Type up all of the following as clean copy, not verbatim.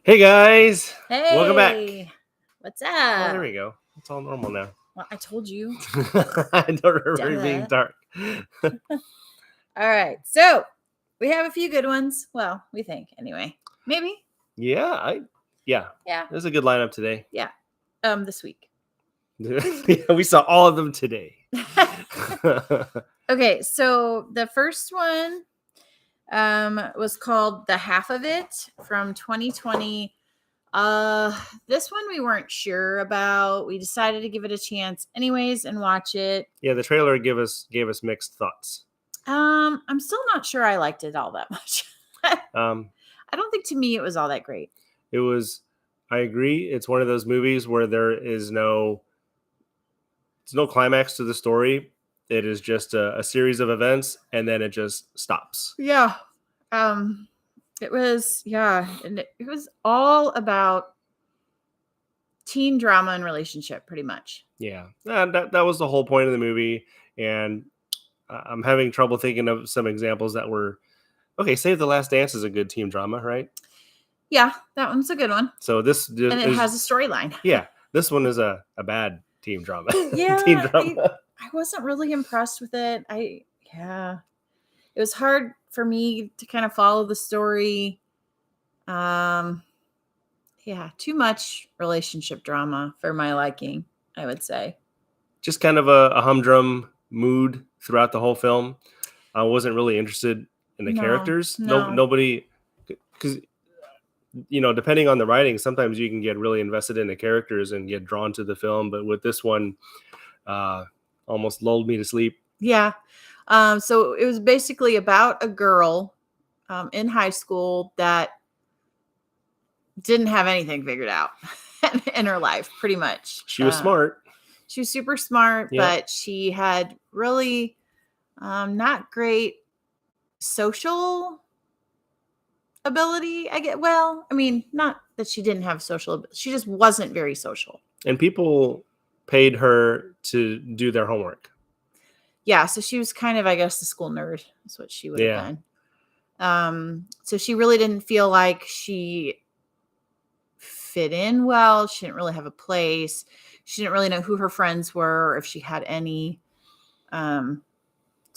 Hey guys, welcome back. Hey, what's Oh, there up? we go. It's all normal now. Well, I told you. I don't remember it being Duh. dark. All right, so we have a few good ones. Well, we think anyway. Maybe. Yeah, Yeah. there's a good lineup today. Yeah. This week. Yeah, we saw all of them today. Okay, so the first one was called The Half of It from 2020. This one we weren't sure about. We decided to give it a chance anyways and watch it. Yeah, the trailer gave us mixed thoughts. I'm still not sure I liked it all that much. Um, I don't think to me it was all that great. it was. I agree. It's one of those movies where there's no climax to the story. It is just a series of events, and then it just stops. Yeah. It was and it was all about teen drama and relationship pretty much. Yeah, that was the whole point of the movie, and I'm having trouble thinking of some examples that were okay. Save the Last Dance is a good team drama, right? Yeah, that one's a good one. So this And it has a storyline. Yeah, this one is a bad team drama. Yeah, team drama. I wasn't really impressed with it. It was hard for me to kind of follow the story. Too much relationship drama for my liking, I would say. Just kind of a humdrum mood throughout the whole film. I wasn't really interested in the characters. No. Nobody, because depending on the writing, sometimes you can get really invested in the characters and get drawn to the film. But with this one, almost lulled me to sleep. Yeah. So it was basically about a girl in high school that didn't have anything figured out in her life, pretty much. She was smart. She was super smart, but she had really not great social ability. Not that she didn't have social ability. She just wasn't very social. And people paid her to do their homework. Yeah, so she was kind of, I guess, the school nerd is what she would have done. So she really didn't feel like she fit in well. She didn't really have a place. She didn't really know who her friends were, or if she had any. So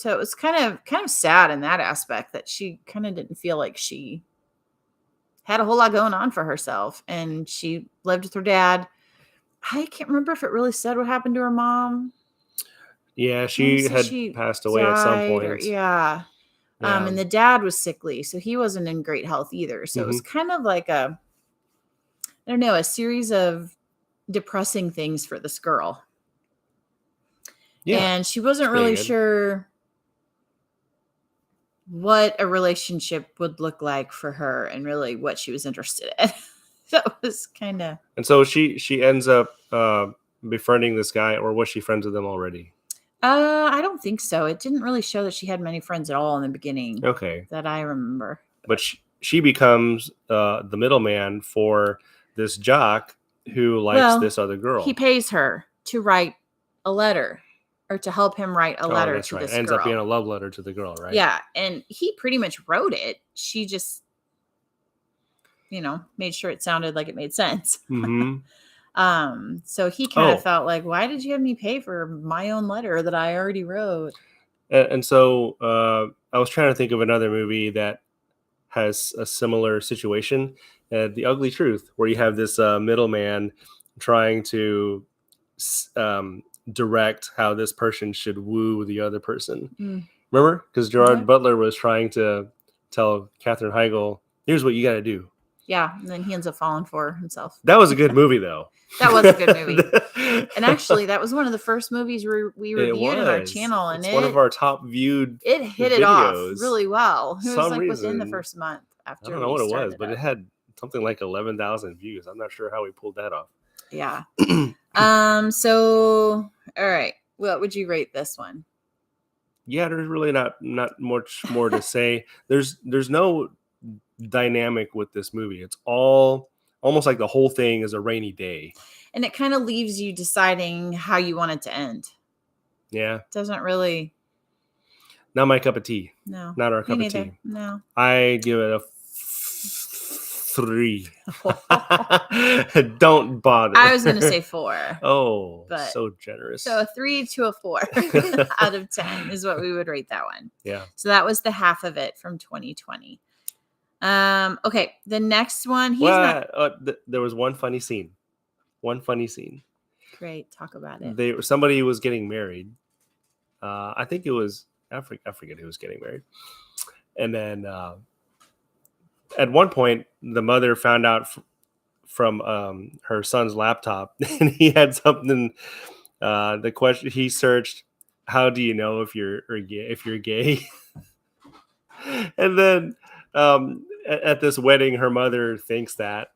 it was kind of sad in that aspect that she kind of didn't feel like she had a whole lot going on for herself. And she lived with her dad. I can't remember if it really said what happened to her mom. Yeah, she had passed away at some point. And the dad was sickly, so he wasn't in great health either. So it was kind of like a series of depressing things for this girl. Yeah. And she wasn't really sure what a relationship would look like for her and really what she was interested in. That was kind of. And so she ends up befriending this guy, or was she friends with him already? I don't think so. It didn't really show that she had many friends at all in the beginning. Okay. That I remember. But she becomes the middleman for this jock who likes this other girl. He pays her to write a letter, or to help him write a letter to this girl. Ends up being a love letter to the girl, right? Yeah, and he pretty much wrote it. She just, made sure it sounded like it made sense. Mm-hmm. So he kind of felt like, why did you have me pay for my own letter that I already wrote? And so I was trying to think of another movie that has a similar situation, The Ugly Truth, where you have this middleman trying to direct how this person should woo the other person. Remember? Because Gerard Butler was trying to tell Katherine Heigl, here's what you got to do. Yeah, and then he ends up falling for himself. That was a good movie, though. That was a good movie. And actually, that was one of the first movies we reviewed on our channel. And it's one of our top viewed It hit videos. It off really well. It was like within the first month after. I don't know what it was, but it had something like 11,000 views. I'm not sure how we pulled that off. Yeah. So, all right. What would you rate this one? Yeah, there's really not much more to say. There's no dynamic with this movie. It's all almost like the whole thing is a rainy day, and it kind of leaves you deciding how you want it to end. Yeah, it doesn't really. Not my cup of tea. No, not our cup of tea. No, I give it a 3. Don't bother. I was going to say 4. Oh, but so generous. So a 3 to a 4 out of 10 is what we would rate that one. Yeah. So that was the half of it from 2020. Okay, the next one. There was one funny scene. Great, talk about it. Somebody was getting married. I think it was I forget who was getting married. And then at one point, the mother found out from her son's laptop, and he had something. The question he searched, "How do you know if you're gay?" And then at this wedding, her mother thinks that,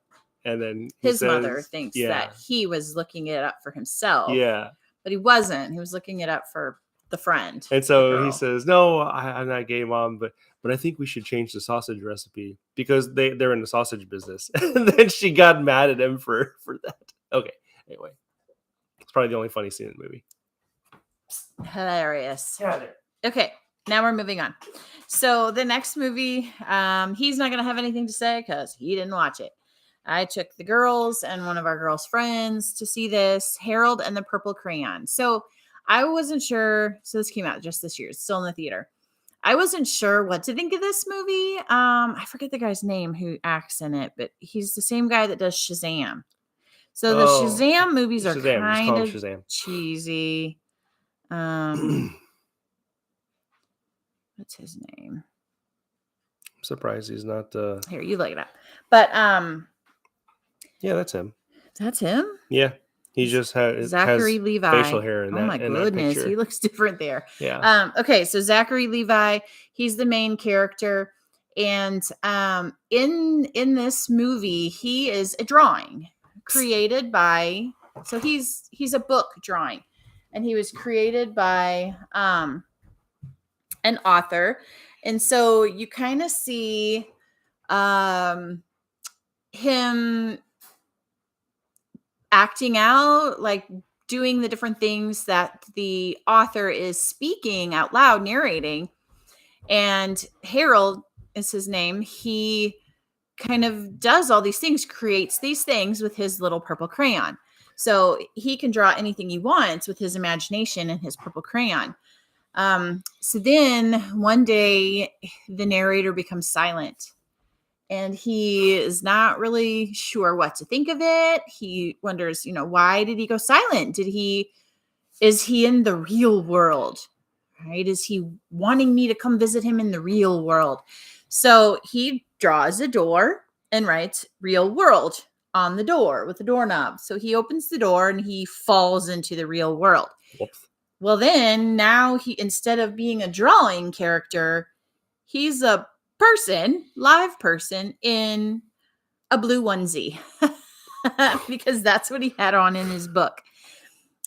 and then his mother thinks that he was looking it up for himself. Yeah, but he wasn't. He was looking it up for the friend. And so he says, "No, I'm not gay, Mom, but I think we should change the sausage recipe because they're in the sausage business." And then she got mad at him for that. Okay, anyway, it's probably the only funny scene in the movie. Hilarious. Okay, now we're moving on. So the next movie, he's not going to have anything to say because he didn't watch it. I took the girls and one of our girls' friends to see this, Harold and the Purple Crayon. So I wasn't sure. So this came out just this year. It's still in the theater. I wasn't sure what to think of this movie. I forget the guy's name who acts in it, but he's the same guy that does Shazam. So the Shazam movies are kind of cheesy. What's his name? I'm surprised he's not. Here, you look it up. But yeah, that's him. That's him. Yeah. He just has Zachary Levi facial hair in that. Oh my goodness, he looks different there. Yeah. Okay, so Zachary Levi, he's the main character, and in this movie, he is a drawing created by. So he's a book drawing, and he was created by an author, and so you kind of see him acting out, like doing the different things that the author is speaking out loud, narrating. And Harold is his name. He kind of does all these things, creates these things with his little purple crayon. So he can draw anything he wants with his imagination and his purple crayon. So then one day the narrator becomes silent. And he is not really sure what to think of it. He wonders, why did he go silent? Is he in the real world? Right? Is he wanting me to come visit him in the real world? So he draws a door and writes real world on the door with the doorknob. So he opens the door and he falls into the real world. Whoops. Well, then now instead of being a drawing character, he's a live person in a blue onesie because that's what he had on in his book.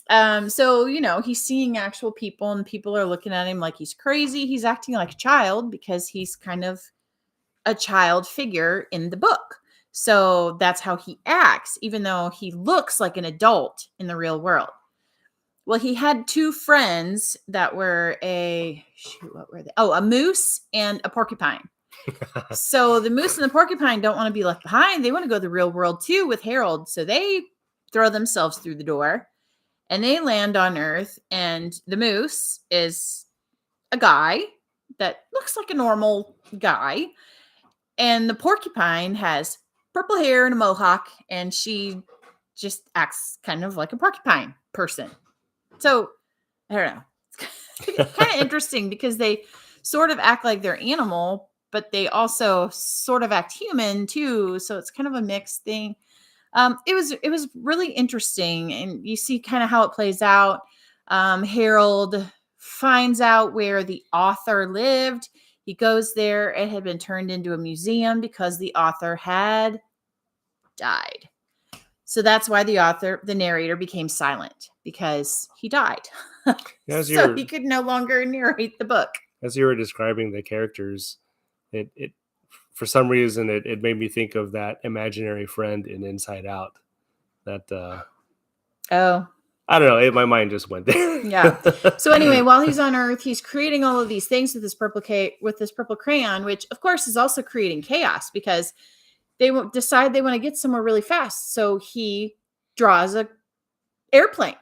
So, he's seeing actual people and people are looking at him like he's crazy. He's acting like a child because he's kind of a child figure in the book. So that's how he acts, even though he looks like an adult in the real world. Well, he had two friends that were what were they? Oh, a moose and a porcupine. So the moose and the porcupine don't want to be left behind. They want to go to the real world too with Harold. So they throw themselves through the door and they land on Earth. And the moose is a guy that looks like a normal guy. And the porcupine has purple hair and a mohawk. And she just acts kind of like a porcupine person. So I don't know. It's kind of interesting because they sort of act like they're animal, but they also sort of act human too. So it's kind of a mixed thing. It was really interesting. And you see kind of how it plays out. Harold finds out where the author lived. He goes there. It had been turned into a museum because the author had died. So that's why the narrator became silent because he died. So he could no longer narrate the book. As you were describing the characters, it for some reason it made me think of that imaginary friend in Inside Out. That I don't know. My mind just went there. Yeah. So anyway, while he's on Earth, he's creating all of these things with this purple crayon, which of course is also creating chaos because they decide they want to get somewhere really fast. So he draws a airplane.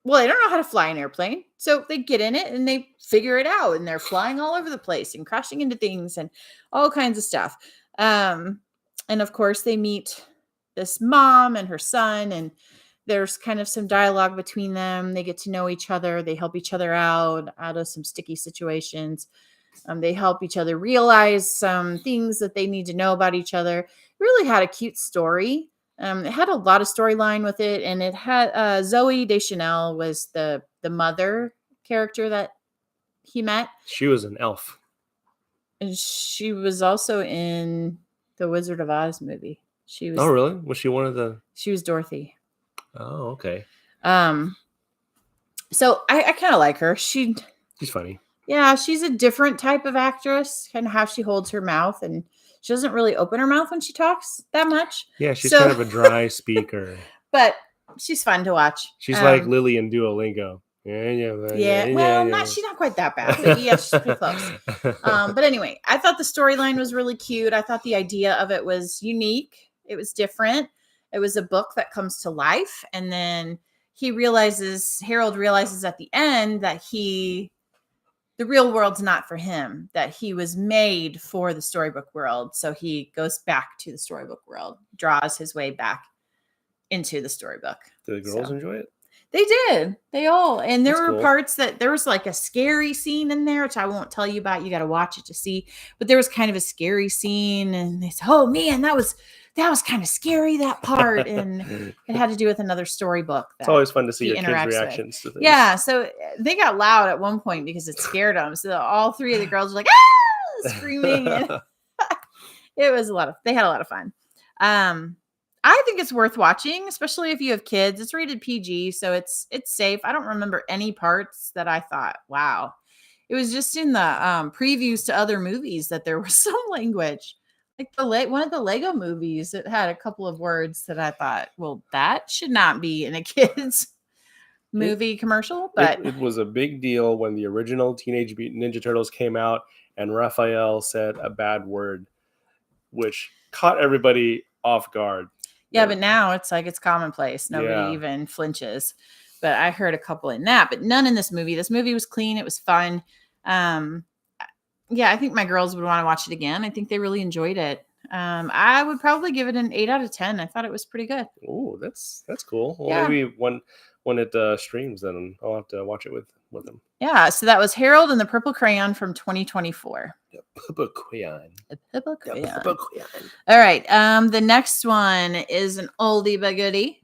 Well, they don't know how to fly an airplane. So they get in it and they figure it out. And they're flying all over the place and crashing into things and all kinds of stuff. And of course, they meet this mom and her son. And there's kind of some dialogue between them. They get to know each other. They help each other out of some sticky situations. They help each other realize some things that they need to know about each other. It really had a cute story. It had a lot of storyline with it, and it had Zooey Deschanel was the mother character that he met. She was an elf, and she was also in the Wizard of Oz movie. She was. Oh, really? Was she one of the? She was Dorothy. Oh, okay. So I kind of like her. She's funny. Yeah, she's a different type of actress. Kind of how she holds her mouth, and she doesn't really open her mouth when she talks that much. Yeah, she's kind of a dry speaker. But she's fun to watch. She's like Lily in Duolingo. Yeah. She's not quite that bad, but yeah, she's pretty close. But anyway, I thought the storyline was really cute. I thought the idea of it was unique. It was different. It was a book that comes to life, and then Harold realizes at the end that the real world's not for him, that he was made for the storybook world. So he goes back to the storybook world, draws his way back into the storybook. Did the girls enjoy it? They did. They all. And there That's were cool. parts that there was like a scary scene in there, which I won't tell you about. You got to watch it to see. But there was kind of a scary scene. And they said, oh, man, that was kind of scary, that part. And it had to do with another storybook. It's always fun to see your kids' reactions to things. Yeah. So they got loud at one point because it scared them. So all three of the girls were like, ah, screaming. And it was they had a lot of fun. I think it's worth watching, especially if you have kids. It's rated PG, so it's safe. I don't remember any parts that I thought, wow. It was just in the previews to other movies that there was some language. Like one of the Lego movies, it had a couple of words that I thought, well, that should not be in a kid's movie commercial. But it was a big deal when the original Teenage Mutant Ninja Turtles came out and Raphael said a bad word, which caught everybody off guard. Yeah, but now it's like it's commonplace. Nobody even flinches. But I heard a couple in that, but none in this movie. This movie was clean. It was fun. I think my girls would want to watch it again. I think they really enjoyed it. I would probably give it an 8 out of 10. I thought it was pretty good. Oh, that's cool. Well, maybe when it streams, then I'll have to watch it with them. Yeah, so that was Harold and the Purple Crayon from 2024. The Purple Crayon. The Purple Crayon. The Purple Crayon. All right. The next one is an oldie but goodie.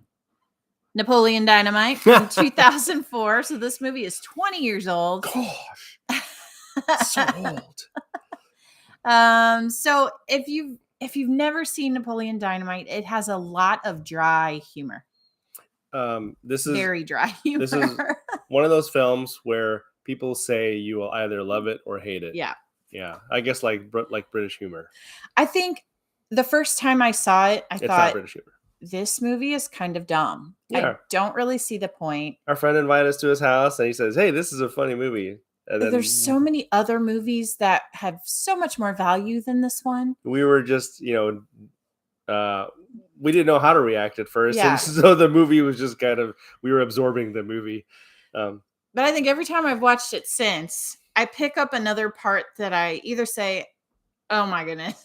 Napoleon Dynamite from 2004. So this movie is 20 years old. Gosh. So old. So if you've never seen Napoleon Dynamite, it has a lot of dry humor. This is very dry humor. This is one of those films where people say you will either love it or hate it. Yeah. I guess like British humor. I think the first time I saw it, I thought not British humor. This movie is kind of dumb. Yeah. I don't really see the point. Our friend invited us to his house and he says, "Hey, this is a funny movie." And then there's so many other movies that have so much more value than this one. We were just, we didn't know how to react at first. Yeah. And so the movie was just we were absorbing the movie. But I think every time I've watched it since, I pick up another part that I either say, oh my goodness,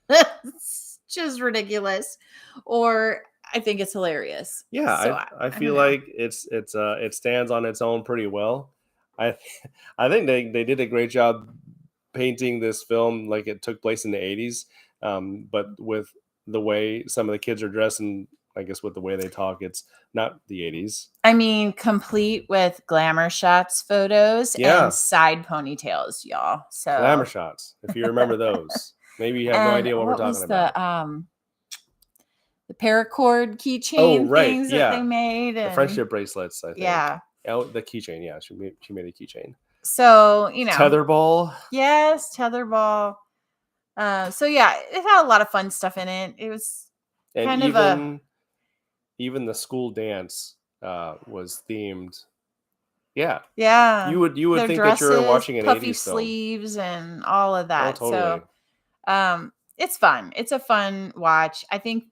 that's just ridiculous, or I think it's hilarious. Yeah, so I feel like it stands on its own pretty well. I think they did a great job painting this film like it took place in the 80s, but with the way some of the kids are dressed and I guess with the way they talk, it's not the 80s. I mean, complete with glamour shots, photos, and side ponytails, y'all. So glamour shots, if you remember those. Maybe you have no idea what we're talking about. The paracord keychain things that they made. And the friendship bracelets, I think. Yeah. Oh, the keychain, yeah. She made a keychain. So, Tetherball. Yes, tetherball. So yeah, it had a lot of fun stuff in it. It was even the school dance was themed. Yeah. Yeah. You would think dresses, that you were watching an puffy 80s film. Sleeves and all of that. Oh, totally. So it's fun. It's a fun watch. I think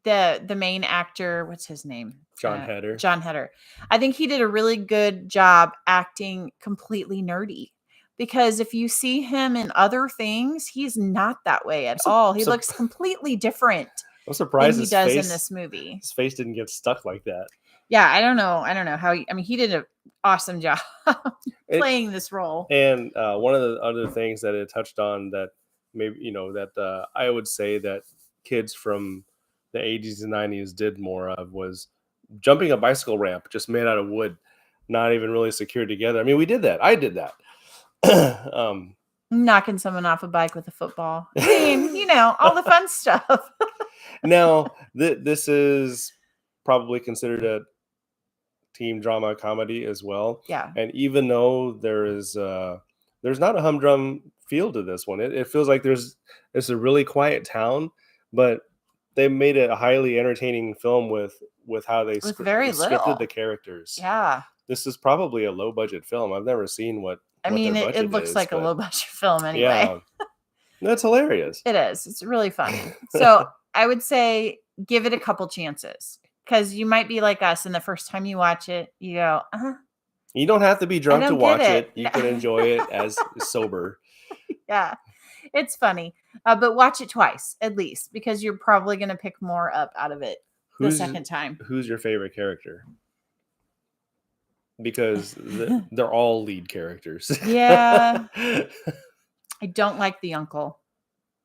the main actor, what's his name? John Heder. John Heder. I think he did a really good job acting completely nerdy. Because if you see him in other things, he's not that way at all. He looks completely different I'm than surprised he does in this movie. His face didn't get stuck like that. Yeah, I don't know how he did an awesome job playing this role. And one of the other things that it touched on that maybe that I would say that kids from the 80s and 90s did more of was jumping a bicycle ramp just made out of wood, not even really secured together. I mean, we did that. I did that. Knocking someone off a bike with a football. I mean, all the fun stuff. Now, this is probably considered a team drama comedy as well. Yeah. And even though there's not a humdrum feel to this one, it feels like it's a really quiet town, but they made it a highly entertaining film with how they scripted the characters. Yeah. This is probably a low budget film. I've never seen what it looks like a low budget film anyway. Yeah. That's hilarious. It is. It's really funny. So I would say give it a couple chances, because you might be like us, and the first time you watch it, you go, You don't have to be drunk to watch it. You can enjoy it as sober. Yeah, it's funny. But watch it twice at least, because you're probably going to pick more up out of it the second time. Who's your favorite character? Because they're all lead characters. Yeah. I don't like the uncle.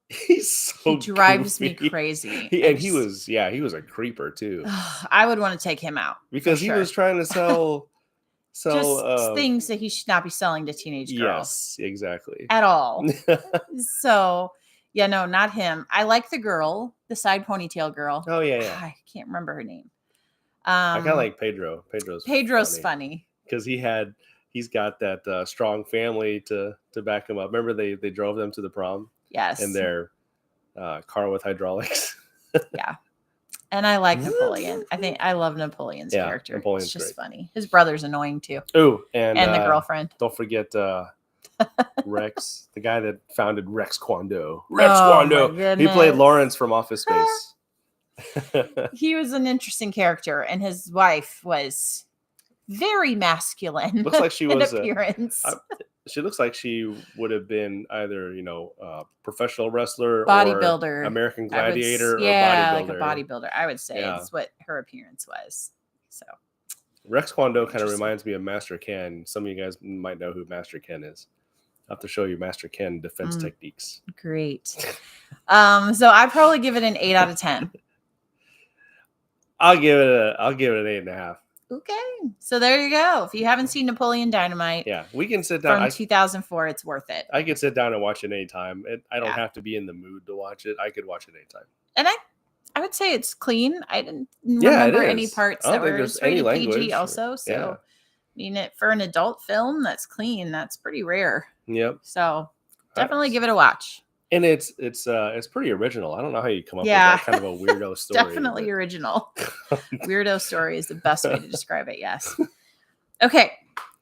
He's so he drives me crazy. He was a creeper too. I would want to take him out because he was trying to sell just things that he should not be selling to teenage girls. Yes, exactly. At all. So, yeah, no, not him. I like the girl, the side ponytail girl. Oh yeah. I can't remember her name. I kind of like Pedro. Pedro's funny because he's got that strong family to back him up. Remember they drove them to the prom. Yes. In their car with hydraulics. Yeah. And I like Napoleon. I love Napoleon's character. Napoleon's it's just great. funny. His brother's annoying too. Oh, and the girlfriend. Don't forget Rex, the guy that founded Rex Kwon Do. Kwon Do. He played Lawrence from Office Space. He was an interesting character, and his wife was very masculine. Looks like she was in appearance. She looks like she would have been either, professional wrestler, bodybuilder, or American Gladiator, or bodybuilder. Like a bodybuilder. I would say is what her appearance was. So Rex Kwon Do kind of reminds me of Master Ken. Some of you guys might know who Master Ken is. I'll have to show you Master Ken defense techniques. Great. So I'd probably give it an 8 out of 10. I'll give it an 8.5. Okay, so there you go. If you haven't seen Napoleon Dynamite, we can sit down. From 2004, it's worth it. I could sit down and watch it anytime. I don't have to be in the mood to watch it. I could watch it anytime. And I would say it's clean. I didn't remember any parts that were rated PG also. So, for an adult film that's clean, that's pretty rare. Yep. So definitely give it a watch. And it's pretty original. I don't know how you come up with that kind of a weirdo story. Definitely original. Weirdo story is the best way to describe it. Yes. Okay.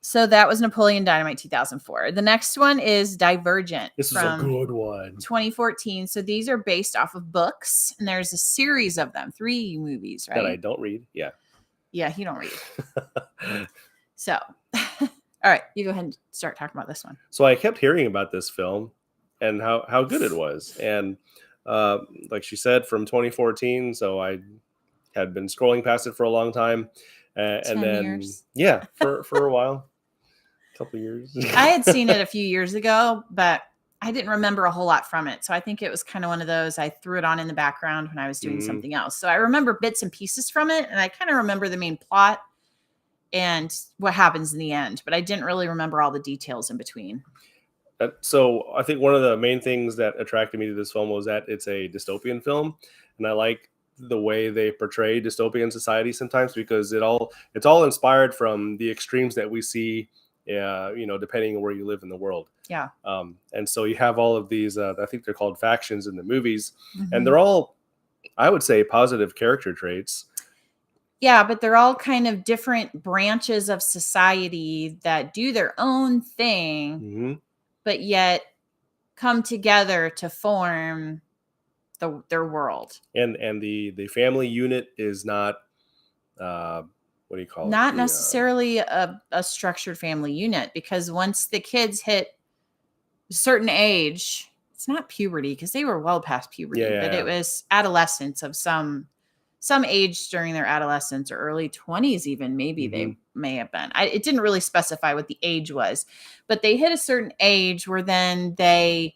So that was Napoleon Dynamite 2004. The next one is Divergent. This is a good one. 2014. So these are based off of books, and there's a series of them, 3 movies, right? That I don't read. Yeah. Yeah, you don't read. So, all right, you go ahead and start talking about this one. So I kept hearing about this film and how good it was. And like she said, from 2014. So I had been scrolling past it for a long time. And then, years. for a while, a couple years. I had seen it a few years ago, but I didn't remember a whole lot from it. So I think it was kind of one of those, I threw it on in the background when I was doing something else. So I remember bits and pieces from it. And I kind of remember the main plot and what happens in the end, but I didn't really remember all the details in between. So I think one of the main things that attracted me to this film was that it's a dystopian film. And I like the way they portray dystopian society sometimes, because it's all inspired from the extremes that we see, depending on where you live in the world. Yeah. And so you have all of these, I think they're called factions in the movies, and they're all, I would say, positive character traits. Yeah, but they're all kind of different branches of society that do their own thing, but yet come together to form their world. And the family unit is not what do you call Not it? necessarily a structured family unit, because once the kids hit a certain age, it's not puberty because they were well past puberty, but it was adolescence of some age during their adolescence or early 20s, even maybe they may have been. It didn't really specify what the age was, but they hit a certain age where then they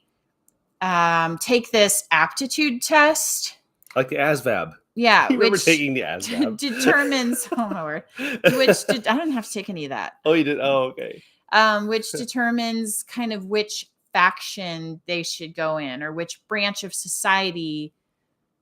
take this aptitude test. Like the ASVAB. Yeah. You remember taking the ASVAB? Determines, oh my word, I don't have to take any of that. Oh, you did? Oh, okay. Which determines kind of which faction they should go in, or which branch of society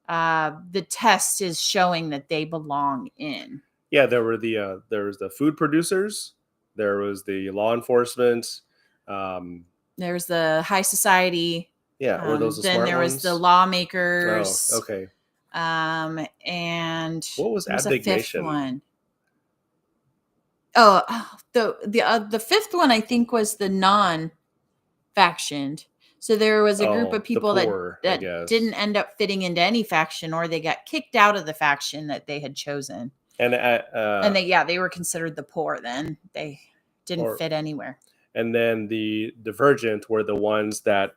the test is showing that they belong in. Yeah, there was the food producers, there was the law enforcement, there's the high society. Yeah, were those the then smart there ones? was the lawmakers. Oh, okay. And what was a fifth abnegation? one? Oh, the fifth one I think was the non-factioned. So there was a group of people that didn't end up fitting into any faction, or they got kicked out of the faction that they had chosen. And they were considered the poor then. They didn't fit anywhere. And then the divergent were the ones that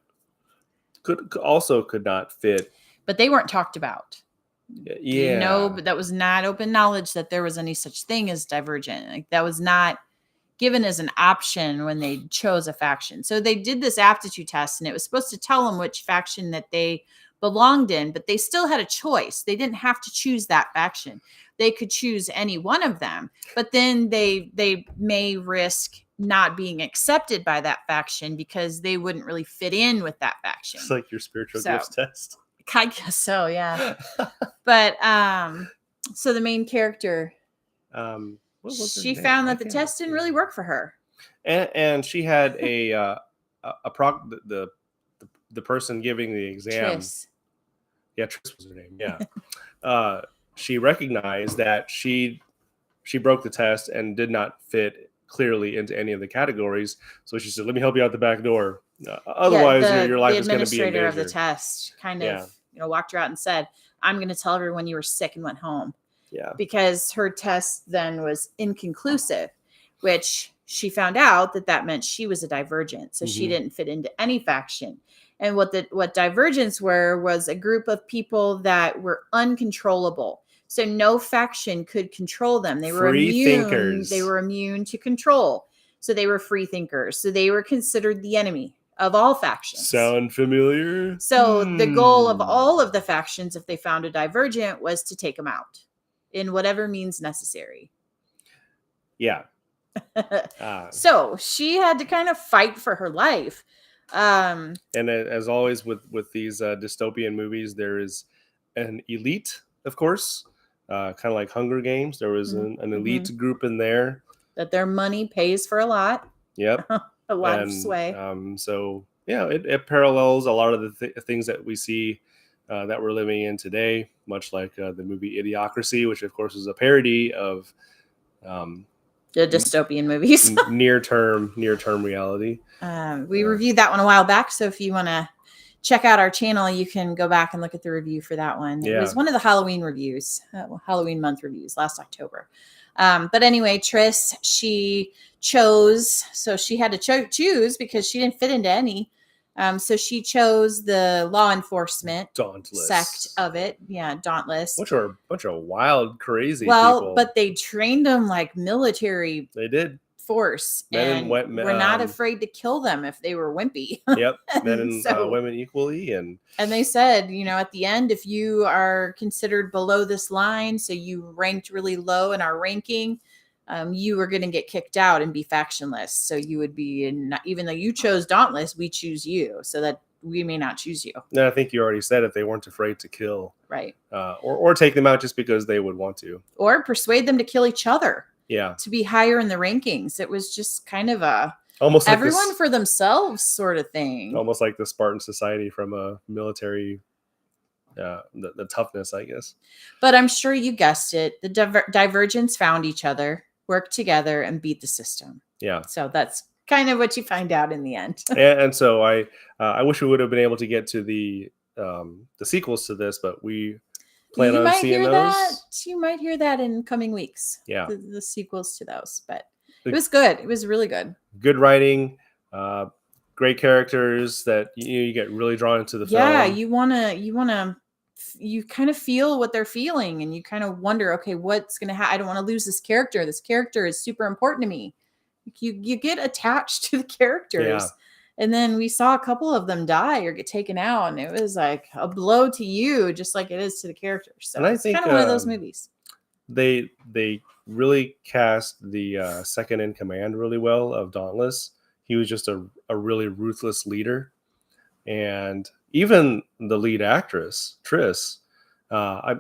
could not fit. But they weren't talked about. Yeah. But that was not open knowledge that there was any such thing as divergent. Like, that was not given as an option when they chose a faction. So they did this aptitude test, and it was supposed to tell them which faction that they belonged in, but they still had a choice. They didn't have to choose that faction. They could choose any one of them, but then they may risk not being accepted by that faction because they wouldn't really fit in with that faction. It's like your spiritual gifts test. I guess so, yeah. But so the main character, she found that the test didn't really work for her, and she had the person giving the exam. Tris. Yeah, Tris was her name. Yeah. She recognized that she broke the test and did not fit clearly into any of the categories. So she said, "Let me help you out the back door. Otherwise, your life is going to be in danger." The administrator of the test kind of walked her out and said, "I'm going to tell everyone you were sick and went home." Yeah, because her test then was inconclusive, which she found out that meant she was a divergent, so she didn't fit into any faction. And what divergents was a group of people that were uncontrollable. So no faction could control them. They were immune. They were immune to control. So they were free thinkers. So they were considered the enemy of all factions. Sound familiar? So the goal of all of the factions, if they found a divergent, was to take them out in whatever means necessary. Yeah. So she had to kind of fight for her life. And as always with these dystopian movies, there is an elite, of course, kind of like Hunger Games. There was an elite group in there that their money pays for a lot. Yep. A lot of sway. So yeah, it parallels a lot of the things that we see that we're living in today, much like the movie Idiocracy, which of course is a parody of the dystopian movies. near term reality. We reviewed that one a while back, so if you want to check out our channel, you can go back and look at the review for that one. It was one of the Halloween reviews, Halloween month reviews last October. But anyway, Tris, she chose, so she had to choose because she didn't fit into any. So she chose the law enforcement Dauntless sect of it. Yeah, Dauntless. Which are a bunch of wild, crazy people. But they trained them like military. They did. Force. And we're not afraid to kill them if they were wimpy. Yep. Men and women equally. And they said, at the end, if you are considered below this line, so you ranked really low in our ranking, you were going to get kicked out and be factionless. So you would be even though you chose Dauntless, we choose you so that we may not choose you. No, I think you already said if they weren't afraid to kill. Right. Or take them out just because they would want to. Or persuade them to kill each other. Yeah. To be higher in the rankings. It was just kind of almost like everyone for themselves sort of thing. Almost like the Spartan society from a military, the toughness, I guess. But I'm sure you guessed it. The divergents found each other, worked together, and beat the system. Yeah. So that's kind of what you find out in the end. and so I wish we would have been able to get to the the sequels to this, but we plan You on might seeing hear those. that. You might hear that in coming weeks. Yeah. The sequels to those, but The- it was good. It was really good. Good writing, great characters that you get really drawn into the Yeah, film. you kind of feel what they're feeling, and you kind of wonder, okay, what's gonna happen? I don't want to lose this character. This character is super important to me. You get attached to the characters. Yeah. And then we saw a couple of them die or get taken out, and it was like a blow to you, just like it is to the characters. So And I it's think, kind of one of those movies. They really cast the second in command really well of Dauntless. He was just a really ruthless leader. And even the lead actress, Triss, I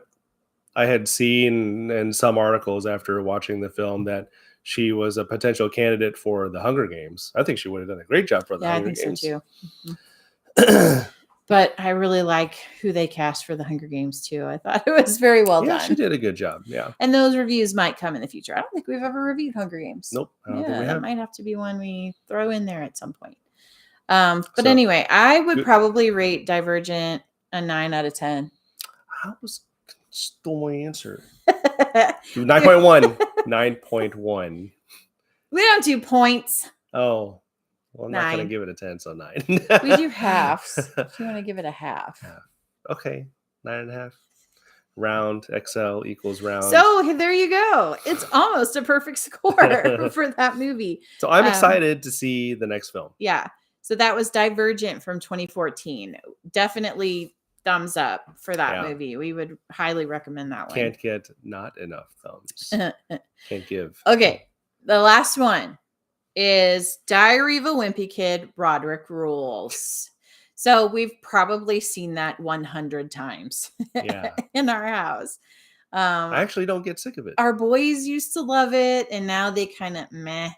had seen in some articles after watching the film that she was a potential candidate for the Hunger Games. I think she would have done a great job for the Yeah, I Hunger think Games. so too. Mhm. But I really like who they cast for the Hunger Games too. I thought it was very well Yeah, done. she did a good job. Yeah. And those reviews might come in the future. I don't think we've ever reviewed Hunger Games. Nope. I don't think Yeah, we that have. might have to be one we throw in there at some point. But So, anyway, I would good- probably rate Divergent a 9 out of 10. I was stole my answer. 9.1. 9.1. We don't do points. Oh. Well, I'm not going 9. to give it a 10, so 9. We do halves. If you want to give it a half. Okay. 9.5. Round XL equals round. So there you go. It's almost a perfect score for that movie. So I'm excited to see the next film. Yeah. So that was Divergent from 2014. Definitely thumbs up for that movie. We would highly recommend that one. Can't get not enough thumbs. Can't give. Okay. The last one is Diary of a Wimpy Kid, Roderick Rules. So we've probably seen that 100 times in our house. I actually don't get sick of it. Our boys used to love it, and now they kind of meh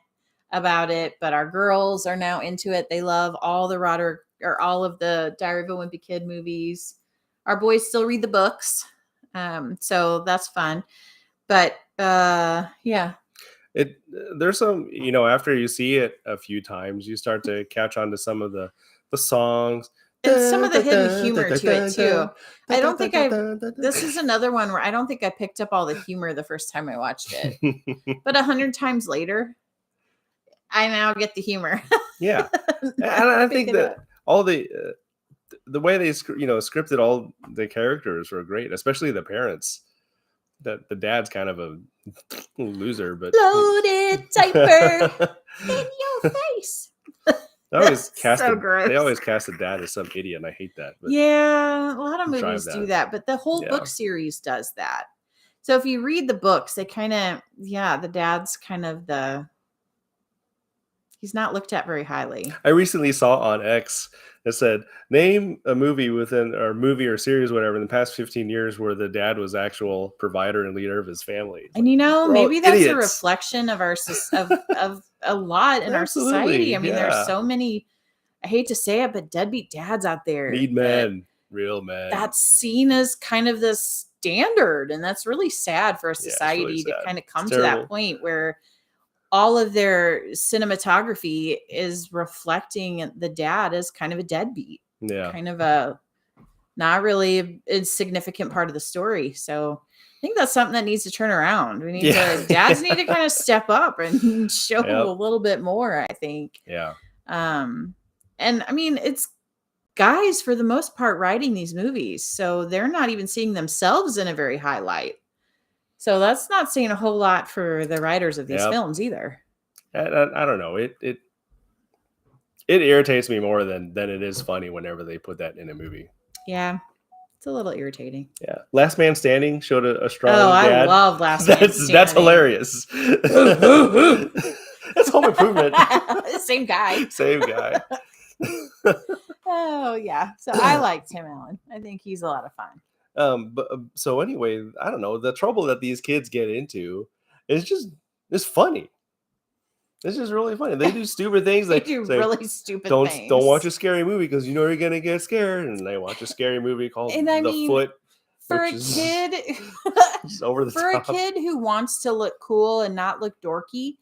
about it, but our girls are now into it. They love all the Roderick or all of the Diary of a Wimpy Kid movies. Our boys still read the books. So that's fun. But yeah. There's some, after you see it a few times, you start to catch on to some of the songs. And some of the hidden humor to it too. I don't think this is another one where I don't think I picked up all the humor the first time I watched it. But 100 times later, I now get the humor. Yeah. And I think that all the way they scripted all the characters were great, especially the parents. That the dad's kind of a loser, but loaded diaper in your face. They always cast so gross. They always cast the dad as some idiot, and I hate that. But yeah, a lot of movies do that, but the whole Yeah. book series does that. So if you read the books, they kind of, the dad's kind of he's not looked at very highly. I recently saw on X that said, name a movie movie or series, whatever, in the past 15 years where the dad was actual provider and leader of his family. And maybe that's idiots. a reflection of our of a lot in our society. I mean, there's so many, I hate to say it, but deadbeat dads out there. Need men, real men. That's seen as kind of the standard, and that's really sad for a society really to sad. kind of come It's to terrible. that point where all of their cinematography is reflecting the dad as kind of a deadbeat, kind of a not really a significant part of the story. So I think that's something that needs to turn around. We need dads need to kind of step up and show a little bit more, I think. Yeah. And I mean, it's guys for the most part writing these movies, so they're not even seeing themselves in a very high light. So that's not saying a whole lot for the writers of these films either. I don't know. It irritates me more than it is funny whenever they put that in a movie. Yeah, it's a little irritating. Yeah, Last Man Standing showed a strong. I love Last Man Standing. That's hilarious. That's Home Improvement. Same guy. Same guy. Oh yeah. So I like Tim Allen. I think he's a lot of fun. So anyway, I don't know. The trouble that these kids get into is it's funny. It's just really funny. They do stupid things. They do really stupid things. Don't watch a scary movie because you're gonna get scared. And they watch a scary movie called The Foot. For a kid, over the for top. a kid who wants to look cool and not look dorky,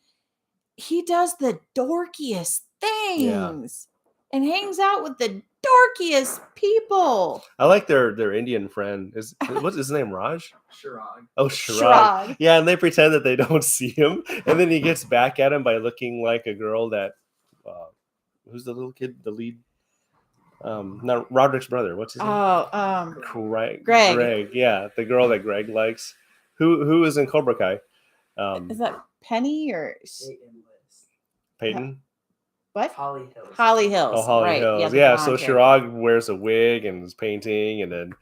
he does the dorkiest things and hangs out with the dorkiest people. I like their Indian friend. What's his name? Raj? Shirag. Oh, Shirag. Shrug. Yeah, and they pretend that they don't see him, and then he gets back at him by looking like a girl that. Who's the little kid? The lead. Not Roderick's brother. What's his name? Oh, Greg. Greg. Yeah, the girl that Greg likes. Who is in Cobra Kai? is that Penny or Peyton. what? Holly Hills. Holly Hills. Oh, Holly right. Hills. the Yeah, blonde so hair. Shirag wears a wig and is painting, and then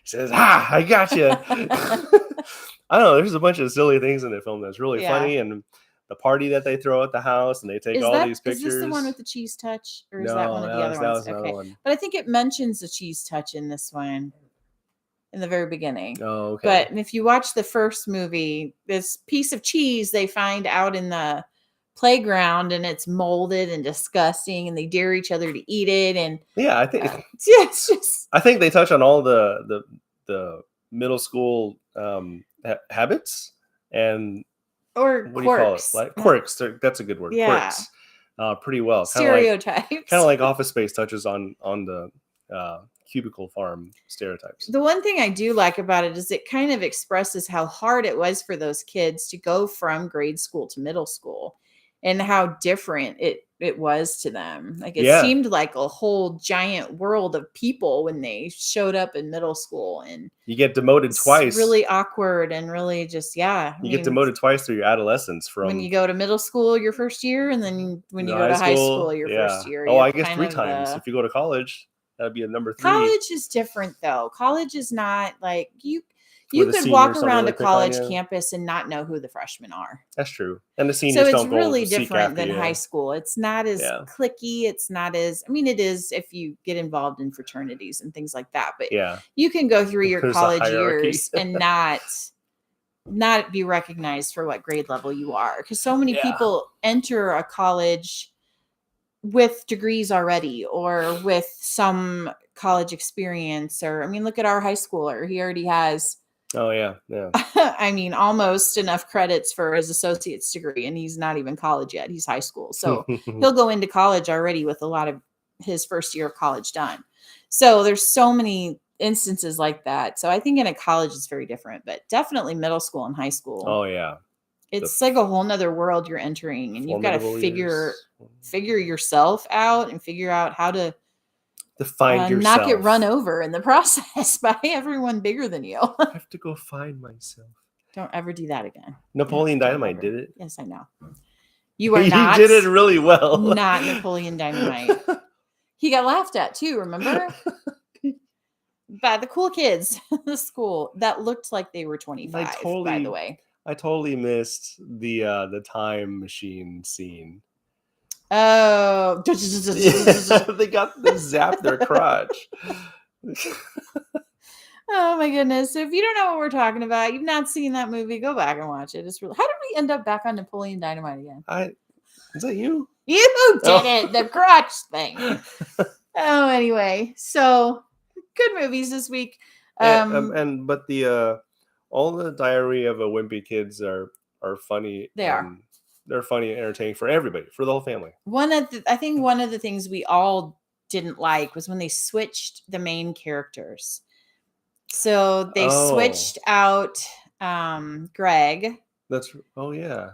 he says, "Ha! I got you." I don't know. There's a bunch of silly things in the film that's really Yeah. funny, and the party that they throw at the house, and they take all these pictures. Is this the one with the cheese touch, or is No, that one of the other that ones? was another one. But I think it mentions the cheese touch in this one in the very beginning. Oh, okay. But if you watch the first movie, this piece of cheese they find out in the playground, and it's molded and disgusting, and they dare each other to eat it. And yeah, I think it's just I think they touch on all the middle school habits and or what do you call it? quirks. Like quirks. That's a good word. Yeah. Quirks. Pretty well. Stereotypes. Kind of like Office Space touches on the cubicle farm stereotypes. The one thing I do like about it is it kind of expresses how hard it was for those kids to go from grade school to middle school, and how different it was to them. Like it seemed like a whole giant world of people when they showed up in middle school, and you get demoted twice. Really awkward and really just You get demoted twice through your adolescence from when you go to middle school your first year, and then when you go to high school your first year. Oh, I guess 3 times. If you go to college, that'd be a number 3. College is different though. College is not like you With the could walk seniors, around they a pick on college you. campus and not know who the freshmen are. That's true. And the So seniors it's don't go really seek different after than you. high school. It's not as Yeah. cliquey. It's not as, I mean, it is if you get involved in fraternities and things like that, but Yeah. you can go through your There's a college hierarchy. years and not be recognized for what grade level you are. Because so many Yeah. people enter a college with degrees already, or with some college experience, or I mean, look at our high schooler. He already has Oh yeah. Yeah. I mean, almost enough credits for his associate's degree, and he's not even college yet. He's high school. So he'll go into college already with a lot of his first year of college done. So there's so many instances like that. So I think in a college it's very different, but definitely middle school and high school. Oh yeah. It's like a whole nother world you're entering, and you've got to Formidable figure yourself out and figure out how to find yourself. not get run over in the process by everyone bigger than you. I have to go find myself. Don't ever do that again. Napoleon Don't Dynamite ever. did it. Yes, I know. You are He not. did it really well. Not Napoleon Dynamite. He got laughed at too, remember? By the cool kids in the school that looked like they were 25, by the way. I totally missed the time machine scene. Oh. they zapped their crotch. Oh my goodness. So if you don't know what we're talking about, you've not seen that movie, go back and watch it. It's really, how did we end up back on Napoleon Dynamite again? Is that you? You did it, the crotch thing. Oh, anyway. So good movies this week. But all the Diary of a Wimpy Kids are funny. They are. They're funny and entertaining for everybody, for the whole family. I think one of the things we all didn't like was when they switched the main characters. So they switched out Greg. Oh yeah.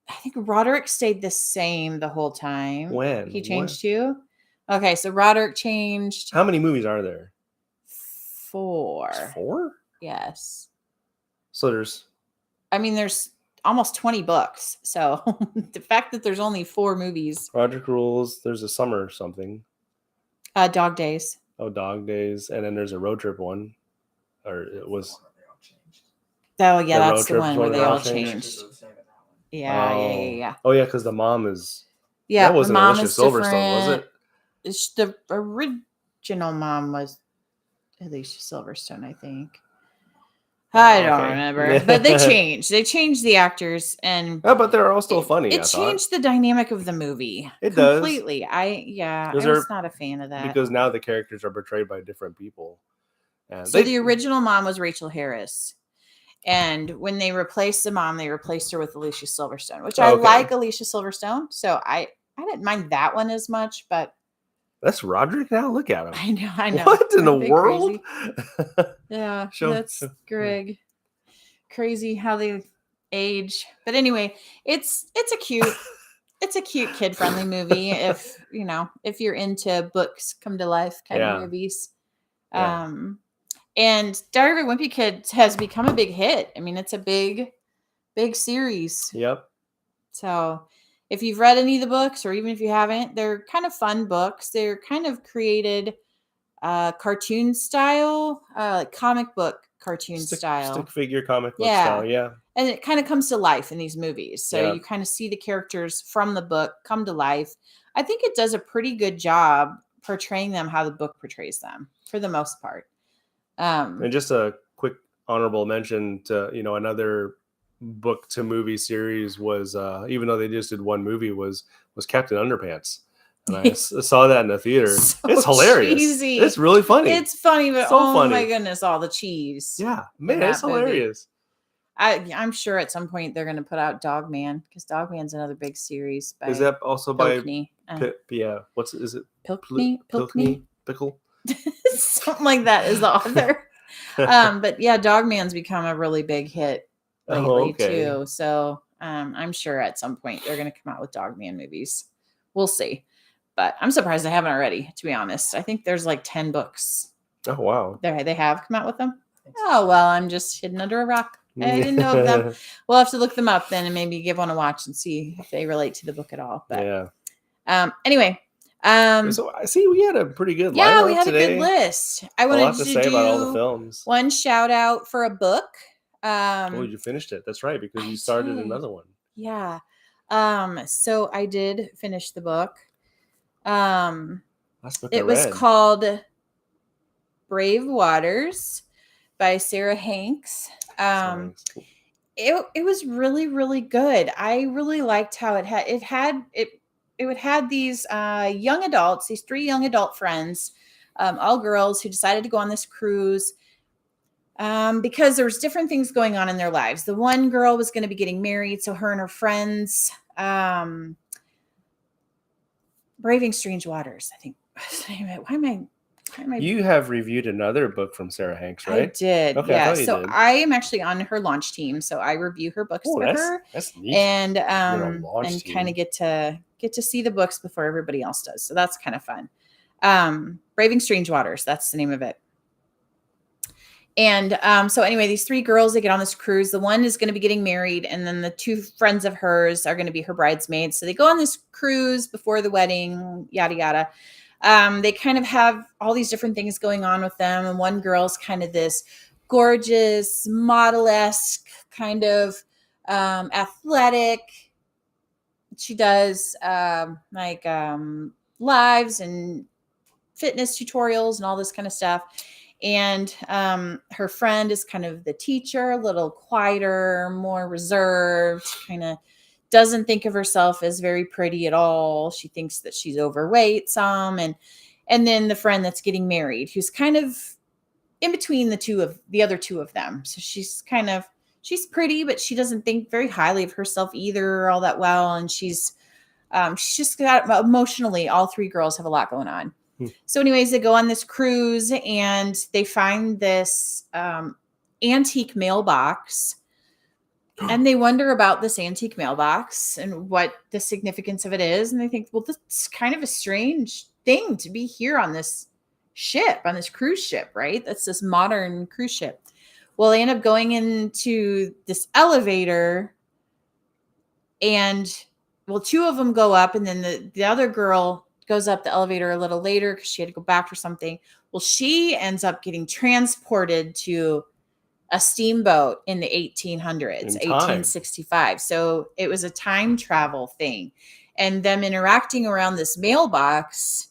I think Roderick stayed the same the whole time. When? He changed too? Okay, so Roderick changed. How many movies are there? 4. There's 4? Yes. So there's almost 20 books. So the fact that there's only 4 movies. Roderick Rules, there's a summer something. Dog Days. Oh, Dog Days. And then there's a road trip one. Or it was Oh yeah, The that's road the trip one is where one they that all all changed. changed. Yeah. Oh yeah, because the mom is Yeah, that wasn't the mom Alicia is Silverstone, was different. The original mom was Alicia Silverstone, I think. I don't remember, but they changed. They changed the actors, and but they're all still funny. It changed the dynamic of the movie. It does completely. I was not a fan of that because now the characters are portrayed by different people. And so the original mom was Rachel Harris. And when they replaced the mom, they replaced her with Alicia Silverstone, which I like Alicia Silverstone. So I didn't mind that one as much, but That's Roderick now? Look at him. I know. What in the Aren't they world? crazy? Yeah, Show- that's show- Greg. Crazy how they age. But anyway, it's a cute kid-friendly movie if, if you're into books come to life kind of Yeah. movies. Yeah. And Diary of a Wimpy Kid has become a big hit. I mean, it's a big series. Yep. So if you've read any of the books, or even if you haven't, they're kind of fun books. They're kind of created cartoon style, like comic book cartoon style. Stick figure comic book style. Yeah. And it kind of comes to life in these movies. So Yeah. you kind of see the characters from the book come to life. I think it does a pretty good job portraying them how the book portrays them for the most part. And just a quick honorable mention to, another book to movie series was, even though they just did one movie, was Captain Underpants. And I saw that in the theater. So it's hilarious. Cheesy. It's really funny. It's funny, but so oh funny. my goodness, all the cheese. Yeah, man, it's hilarious. I'm sure at some point they're going to put out Dog Man, because Dog Man's another big series. Is that also Pilkney. yeah? Is it? Pilkney? Pickle? Something like that is the author. But yeah, Dog Man's become a really big hit lately too. So I'm sure at some point they're going to come out with Dog Man movies. We'll see. But I'm surprised they haven't already, to be honest. I think there's like 10 books. Oh, wow. They have come out with them? Oh, well, I'm just hidden under a rock. I didn't know of them. We'll have to look them up then and maybe give one a watch and see if they relate to the book at all. But yeah. Anyway. So I see we had a pretty good lineup today. Yeah, we had a good list. I wanted to say about all the films. One shout out for a book. You finished it. That's right, because you started another one. Yeah. So I did finish the book. Last book it was called Brave Waters by Sarah Hanks. It was really, really good. I really liked how it had these young adults, these 3 young adult friends, all girls, who decided to go on this cruise because there was different things going on in their lives. The one girl was going to be getting married, so her and her friends, Braving Strange Waters, I think. Why am I? You have reviewed another book from Sarah Hanks, right? I did. Okay, yeah. so I am actually on her launch team, so I review her books for her. That's neat. And kind of get to see the books before everybody else does. So that's kind of fun. Braving Strange Waters, that's the name of it. And so anyway, these 3 girls, they get on this cruise. The one is going to be getting married, and then the 2 friends of hers are going to be her bridesmaids. So they go on this cruise before the wedding, yada, yada. They kind of have all these different things going on with them. And one girl's kind of this gorgeous, model-esque, kind of athletic. She does lives and fitness tutorials and all this kind of stuff. And her friend is kind of the teacher, a little quieter, more reserved, kind of doesn't think of herself as very pretty at all. She thinks that she's overweight some. And then the friend that's getting married, who's kind of in between the other 2 of them. So she's pretty, but she doesn't think very highly of herself either all that well. And she's just got emotionally, all 3 girls have a lot going on. So anyways, they go on this cruise and they find this antique mailbox, and they wonder about this antique mailbox and what the significance of it is. And they think, well, this is kind of a strange thing to be here on this ship, on this cruise ship, right? That's this modern cruise ship. Well, they end up going into this elevator, and 2 of them go up, and then the other girl goes up the elevator a little later because she had to go back for something. Well, she ends up getting transported to a steamboat in the 1800s, 1865. So it was a time travel thing. And them interacting around this mailbox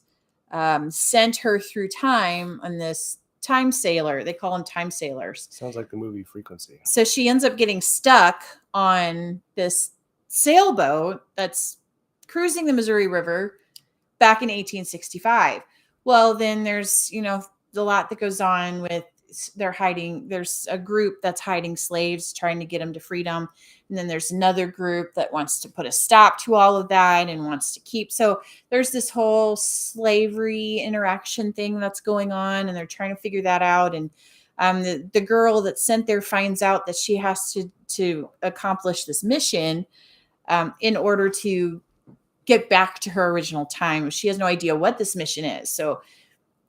sent her through time on this time sailor. They call them time sailors. Sounds like the movie Frequency. So she ends up getting stuck on this sailboat that's cruising the Missouri River back in 1865. Well, then there's, a lot that goes on with they're hiding. There's a group that's hiding slaves, trying to get them to freedom. And then there's another group that wants to put a stop to all of that and wants to keep. So there's this whole slavery interaction thing that's going on, and they're trying to figure that out. And the girl that's sent there finds out that she has to accomplish this mission in order to get back to her original time. She has no idea what this mission is. So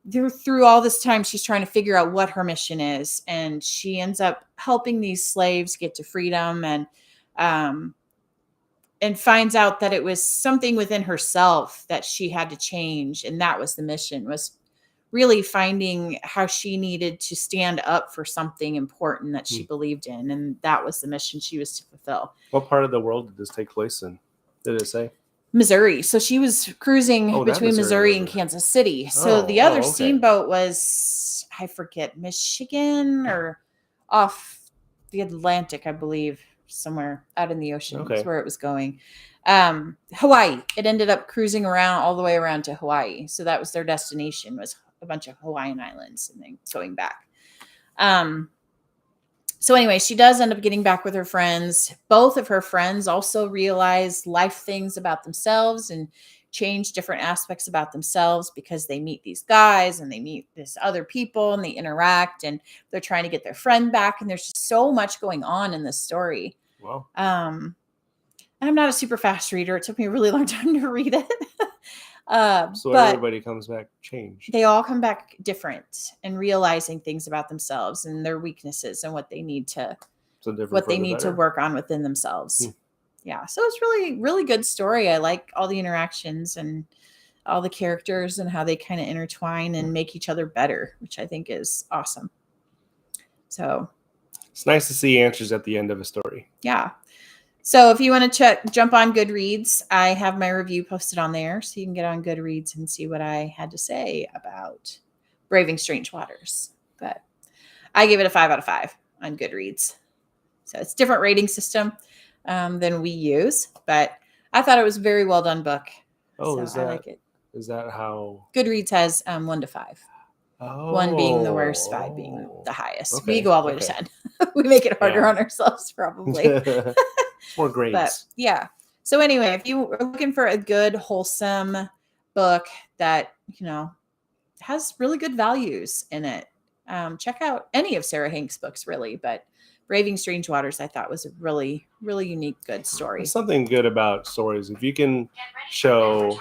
through all this time, she's trying to figure out what her mission is, and she ends up helping these slaves get to freedom, and finds out that it was something within herself that she had to change, and that was the mission, was really finding how she needed to stand up for something important that she believed in, and that was the mission she was to fulfill. What part of the world did this take place in? Did it say? Missouri. So she was cruising between Missouri and Kansas City. So the other steamboat was, I forget, Michigan or off the Atlantic, I believe, somewhere out in the ocean is where it was going. Hawaii. It ended up cruising around all the way around to Hawaii. So that was their destination, was a bunch of Hawaiian islands, and then going back. So anyway, she does end up getting back with her friends. Both of her friends also realize life things about themselves and change different aspects about themselves because they meet these guys and they meet this other people and they interact, and they're trying to get their friend back. And there's just so much going on in this story. Wow. And I'm not a super fast reader. It took me a really long time to read it. So everybody comes back changed. They all come back different and realizing things about themselves and their weaknesses and what they need to to work on within themselves. Yeah. So it's really, really good story. I like all the interactions and all the characters and how they kind of intertwine and make each other better, which I think is awesome. So it's nice to see answers at the end of a story. Yeah. So if you want to jump on Goodreads, I have my review posted on there. So you can get on Goodreads and see what I had to say about Braving Strange Waters. But I give it a 5 out of 5 on Goodreads. So it's a different rating system than we use. But I thought it was a very well done book. Oh, so I like it. Is that how? Goodreads has 1 to 5. Oh, 1 being the worst, 5 being the highest. Okay, we go all the way to 10. We make it harder on ourselves, probably. More grades. But yeah. So anyway, if you are looking for a good, wholesome book that, has really good values in it, check out any of Sarah Hanks' books, really. But Braving Strange Waters, I thought, was a really, really unique, good story. There's something good about stories. If you can show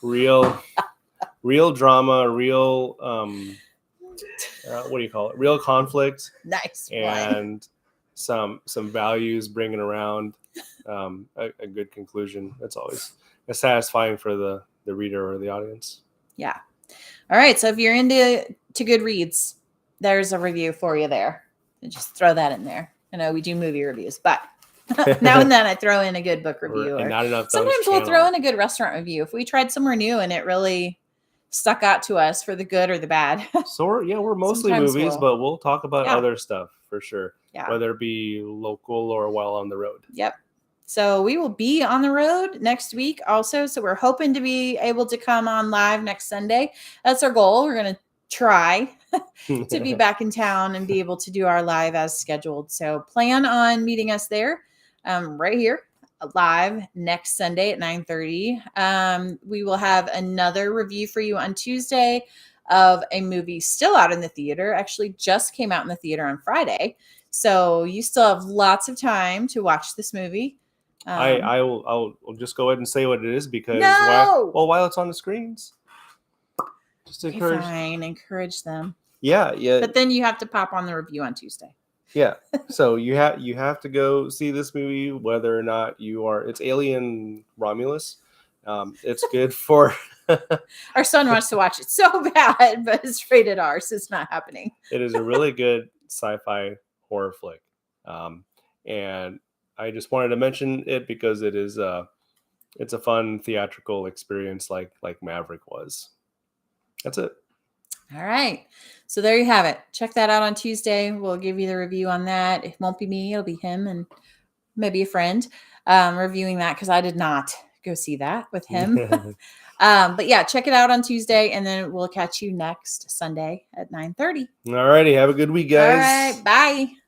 real drama, real what do you call it? Real conflict. Nice. And some values bringing around a good conclusion. That's always satisfying for the reader or the audience. Yeah. All right. So if you're into Goodreads, there's a review for you there. And just throw that in there. I know we do movie reviews, but now and then I throw in a good book review. Or not enough sometimes we'll throw in a good restaurant review if we tried somewhere new and it really stuck out to us for the good or the bad. So we're mostly sometimes movies, but we'll talk about other stuff for sure. Yeah. Whether it be local or while on the road. Yep. So we will be on the road next week also. So we're hoping to be able to come on live next Sunday. That's our goal. We're going to try to be back in town and be able to do our live as scheduled. So plan on meeting us there right here live next Sunday at 9:30. We will have another review for you on Tuesday of a movie still out in the theater. Actually just came out in the theater on Friday. So you still have lots of time to watch this movie. I'll just go ahead and say what it is because while it's on the screens, just encourage them. Yeah. But then you have to pop on the review on Tuesday. Yeah. So you have to go see this movie, whether or not it's Alien Romulus. It's good for our son wants to watch it so bad, but it's rated R, so it's not happening. It is a really good sci-fi horror flick. And I just wanted to mention it because it's a fun theatrical experience like Maverick was. That's it. All right. So there you have it. Check that out on Tuesday. We'll give you the review on that. It won't be me. It'll be him and maybe a friend reviewing that because I did not go see that with him. But yeah, check it out on Tuesday, and then we'll catch you next Sunday at 9:30. All righty. Have a good week, All guys. right. Bye.